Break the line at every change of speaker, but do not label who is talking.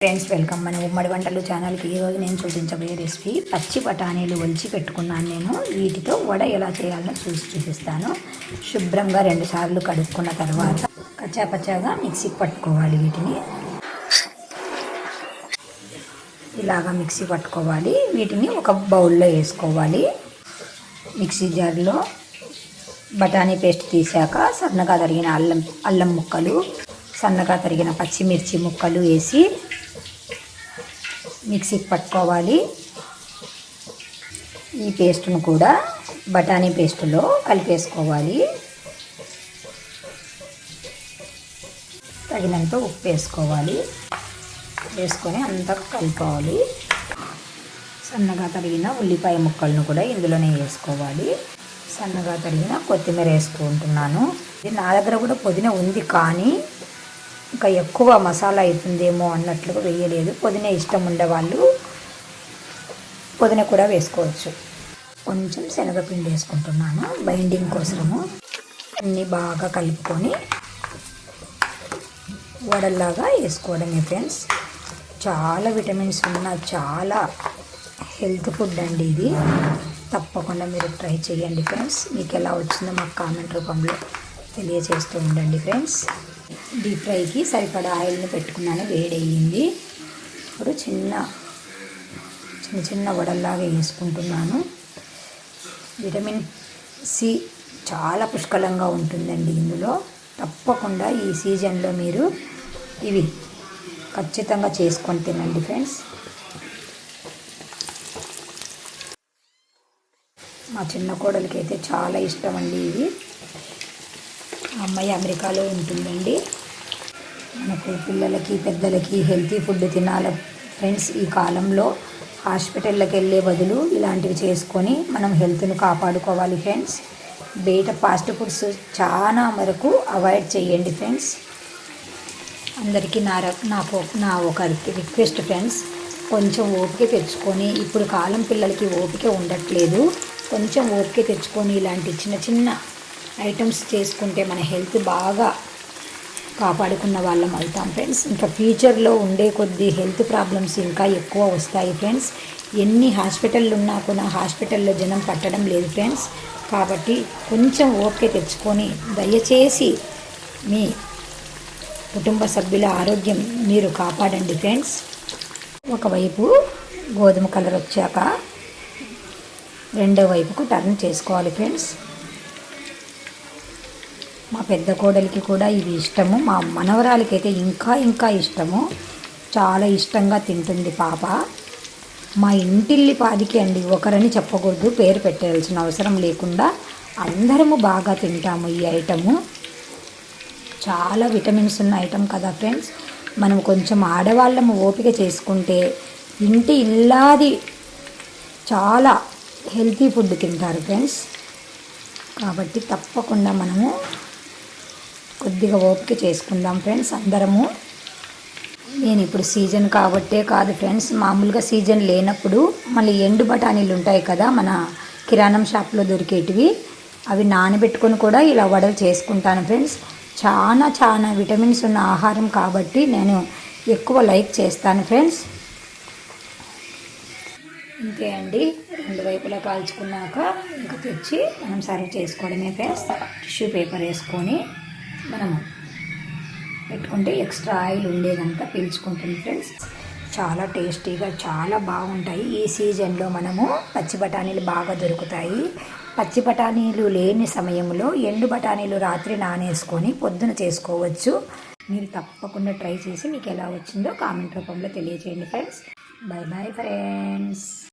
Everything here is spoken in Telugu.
ఫ్రెండ్స్ వెల్కమ్ మన ఉమ్మడి వంటలు ఛానల్కి. ఈరోజు నేను చూపించబోయే రెసిపీ పచ్చి బఠానీలు ఒలిచి పెట్టుకున్నాను. నేను వీటితో వడ ఎలా చేయాలో చూపిస్తాను. శుభ్రంగా 2 సార్లు కడుక్కున్న తర్వాత కచ్చాపచ్చాగా మిక్సీకి పట్టుకోవాలి. వీటిని ఇలాగా మిక్సీ పట్టుకోవాలి. వీటిని ఒక బౌల్లో వేసుకోవాలి. మిక్సీ జార్లో బఠానీ పేస్ట్ తీసాక సన్నగా తరిగిన అల్లం ముక్కలు, సన్నగా తరిగిన పచ్చిమిర్చి ముక్కలు వేసి మిక్సీకి పట్టుకోవాలి. ఈ పేస్ట్ను కూడా బఠానీ పేస్టులో కలిపేసుకోవాలి. తగినంత ఉప్పు వేసుకోవాలి. వేసుకొని అంతా కలుపుకోవాలి. సన్నగా తరిగిన ఉల్లిపాయ ముక్కలను కూడా ఇందులోనే వేసుకోవాలి. సన్నగా తరిగిన కొత్తిమీర వేసుకుంటున్నాను. నా దగ్గర కూడా పుదీనా ఉంది, కానీ ఇంకా ఎక్కువ మసాలా అవుతుందేమో అన్నట్లుగా వేయలేదు. పుదీనా ఇష్టం ఉండేవాళ్ళు పుదీనా కూడా వేసుకోవచ్చు. కొంచెం శనగపిండి వేసుకుంటున్నాను బైండింగ్ కోసము. అన్నీ బాగా కలుపుకొని వడల్లాగా వేసుకోవడమే ఫ్రెండ్స్. చాలా విటమిన్స్ ఉన్న చాలా హెల్త్ ఫుడ్ అండి ఇది. తప్పకుండా మీరు ట్రై చేయండి ఫ్రెండ్స్. మీకు ఎలా వచ్చిందో మాకు కామెంట్ రూపంలో తెలియచేస్తూ ఉండండి ఫ్రెండ్స్. డీప్ ఫ్రైకి సరిపడా ఆయిల్ని పెట్టుకున్నాను. వేడయ్యింది. ఇప్పుడు చిన్న చిన్న వడల్లాగా వేసుకుంటున్నాను. విటమిన్ సి చాలా పుష్కలంగా ఉంటుందండి ఇందులో. తప్పకుండా ఈ సీజన్లో మీరు ఇవి ఖచ్చితంగా చేసుకొని తినండి ఫ్రెండ్స్. మా చిన్న కోడలికి అయితే చాలా ఇష్టం అండి ఇవి. అమ్మాయి అమెరికాలో ఉంటుందండి. మనకు పిల్లలకి పెద్దలకి హెల్తీ ఫుడ్ తినాలి ఫ్రెండ్స్. ఈ కాలంలో హాస్పిటల్కి వెళ్ళే బదులు ఇలాంటివి చేసుకొని మనం హెల్త్ను కాపాడుకోవాలి ఫ్రెండ్స్. బయట ఫాస్ట్ ఫుడ్స్ చాలా వరకు అవాయిడ్ చేయండి ఫ్రెండ్స్. అందరికీ నా ఒక రిక్వెస్ట్ ఫ్రెండ్స్, కొంచెం ఓపిక తెచ్చుకొని, ఇప్పుడు కాలం పిల్లలకి ఓపిక ఉండట్లేదు, కొంచెం ఓపిక తెచ్చుకొని ఇలాంటి చిన్న చిన్న ఐటమ్స్ చేసుకుంటే మన హెల్త్ బాగా కాపాడుకున్న వాళ్ళం అవుతాం ఫ్రెండ్స్. ఇంకా ఫ్యూచర్లో ఉండే కొద్దీ హెల్త్ ప్రాబ్లమ్స్ ఇంకా ఎక్కువ వస్తాయి ఫ్రెండ్స్. ఎన్ని హాస్పిటళ్ళు ఉన్నా కూడా హాస్పిటల్లో జనం పట్టడం లేదు ఫ్రెండ్స్. కాబట్టి కొంచెం ఓపిక తెచ్చుకొని దయచేసి మీ కుటుంబ సభ్యుల ఆరోగ్యం మీరు కాపాడండి ఫ్రెండ్స్. ఒకవైపు గోధుమ కలర్ వచ్చాక రెండో వైపుకు టర్న్ చేసుకోవాలి ఫ్రెండ్స్. మా పెద్ద కోడలికి కూడా ఇవి ఇష్టము. మా మనవరాలకి అయితే ఇంకా ఇష్టము. చాలా ఇష్టంగా తింటుంది పాప. మా ఇంటిల్లి పాదికి అండి, ఒకరని చెప్పకూడదు, పేరు పెట్టాల్సిన అవసరం లేకుండా అందరము బాగా తింటాము ఈ ఐటము. చాలా విటమిన్స్ ఉన్న ఐటమ్ కదా ఫ్రెండ్స్. మనం కొంచెం ఆడవాళ్ళము ఓపిక చేసుకుంటే ఇంటి ఇల్లాది చాలా హెల్తీ ఫుడ్ తింటారు ఫ్రెండ్స్. కాబట్టి తప్పకుండా మనము కొద్దిగా ఓపిక చేసుకుందాం ఫ్రెండ్స్ అందరము. నేను ఇప్పుడు సీజన్ కాబట్టే కాదు ఫ్రెండ్స్, మామూలుగా సీజన్ లేనప్పుడు మళ్ళీ ఎండు బఠానీలు ఉంటాయి కదా మన కిరాణం షాప్లో దొరికేటివి, అవి నానబెట్టుకొని కూడా ఇలా వడలు చేసుకుంటాను ఫ్రెండ్స్. చాలా విటమిన్స్ ఉన్న ఆహారం కాబట్టి నేను ఎక్కువ లైక్ చేస్తాను ఫ్రెండ్స్. ఇంతే అండి. 2 వైపులా కాల్చుకున్నాక ఇంకా తెచ్చి మనం సర్వ్ చేసుకోవడమే ఫ్రెండ్స్. టిష్యూ పేపర్ వేసుకొని మనం పెట్టుకుంటే ఎక్స్ట్రా ఆయిల్ ఉండేదంతా పీల్చుకుంటుంది ఫ్రెండ్స్. చాలా టేస్టీగా చాలా బాగుంటాయి. ఈ సీజన్లో మనము పచ్చి బఠానీలు బాగా దొరుకుతాయి. పచ్చి బఠానీలు లేని సమయంలో ఎండు బఠానీలు రాత్రి నానేసుకొని పొద్దున చేసుకోవచ్చు. మీరు తప్పకుండా ట్రై చేసి మీకు ఎలా వచ్చిందో కామెంట్ రూపంలో తెలియజేయండి ఫ్రెండ్స్. Bye friends.